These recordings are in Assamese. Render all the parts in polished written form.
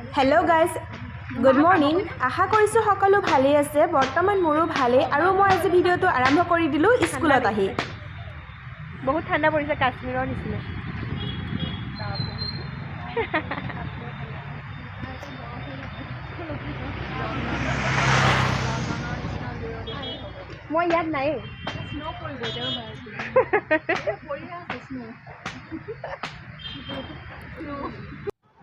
हेलो गाइस गुड मॉर्निंग आशा কৰিছো সকলো ভালে আছে বৰ্তমান মোৰো ভালে আৰু মই আজি ভিডিওটো আৰম্ভ কৰি দিলো স্কুলত আহি বহুত ঠাণ্ডা পৰিছে কাশ্মীৰৰ নিচিনা মই ইয়াত নাই স্নো পৰি গৈছে পৰি আছে স্নো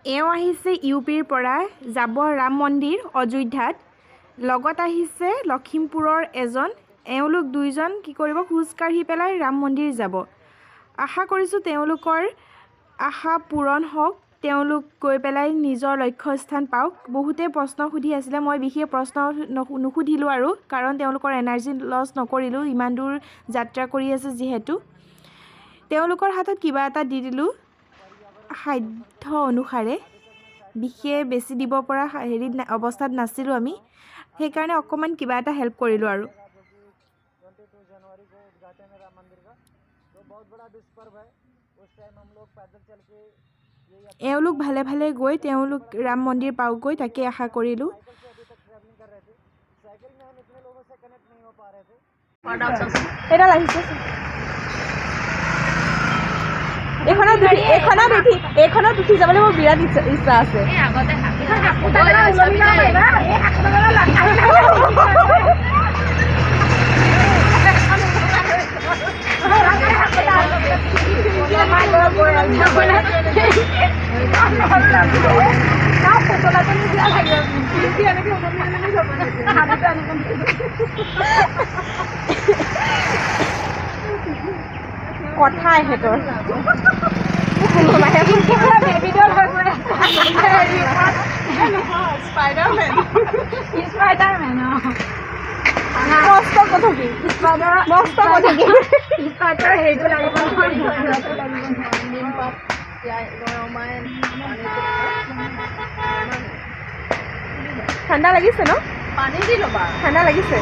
এও আহিছে ইউপিৰ পৰা যাব ৰাম মন্দিৰ অযোধ্যাত লগত আহিছে লখিমপুৰৰ এজন এওঁলোক দুইজন কি কৰিব খুজ কাঢ়ি পেলাই ৰাম মন্দিৰ যাব আশা কৰিছো তেওঁলোকৰ আশা পূৰণ হওক তেওঁলোক গৈ পেলাই নিজৰ লক্ষ্যস্থান পাওক বহুতে প্ৰশ্ন সুধি আছিল মই বিশেষ প্ৰশ্ন নুসুধিলো আৰু কাৰণ তেওঁলোকৰ এনাৰ্জি লছ নকৰিলো ইমান দূৰ যাত্ৰা কৰি আছে যিহেতু তেওঁলোকৰ হাতত কিবা এটা দি দিলো সাধ্য অনুসাৰে বিশেষ বেছি দিব পৰা হেৰি অৱস্থাত নাছিলো আমি সেই কাৰণে অকমান কিবা এটা হেল্প কৰিলো আৰু 22 जनवरी को उद्घाटन है राम मंदिर का तो बहुत बड़ा विश्व पर्व है उस टाइम हम लोग पैदल चल के এওঁলোক ভালে ভালে গৈ তেওঁলোক ৰাম মন্দিৰ পাওগৈ তাকে আশা কৰিলো এটা লাগিছে এখনত উঠি যাবলৈ মোৰ বিৰাট ইচ্ছা আছে কথা এহেঁতৰ ঠাণ্ডা লাগিছে ন পানী দি লবা ঠাণ্ডা লাগিছে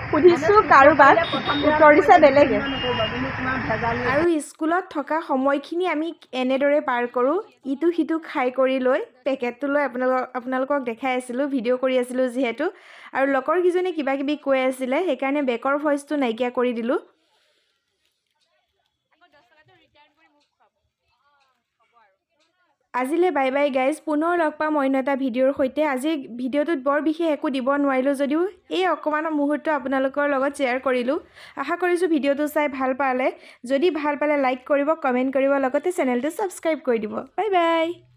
সুধিছোঁ কাৰোবাক উত্তৰ দিছে বেলেগে আৰু স্কুলত থকা সময়খিনি আমি এনেদৰে পাৰ কৰোঁ ইটো সিটো খাই কৰি লৈ পেকেটটো লৈ আপোনালোকক দেখাই আছিলোঁ ভিডিঅ' কৰি আছিলোঁ যিহেতু আৰু লগৰ কিজনে কিবা কিবি কৈ আছিলে সেইকাৰণে বেকৰ ভইচটো নাইকিয়া কৰি দিলোঁ আজিলে বাই বাই গাইজ পুনৰ লগ পাম অন্য এটা ভিডিঅ'ৰ সৈতে আজি ভিডিঅ'টোত বৰ বিশেষ একো দিব নোৱাৰিলোঁ যদিও এই অকণমান মুহূৰ্ত আপোনালোকৰ লগত শ্বেয়াৰ কৰিলোঁ আশা কৰিছোঁ ভিডিঅ'টো চাই ভাল পালে যদি ভাল পালে লাইক কৰিব কমেণ্ট কৰিব লগতে চেনেলটো ছাবস্ক্ৰাইব কৰি দিব বাই বাই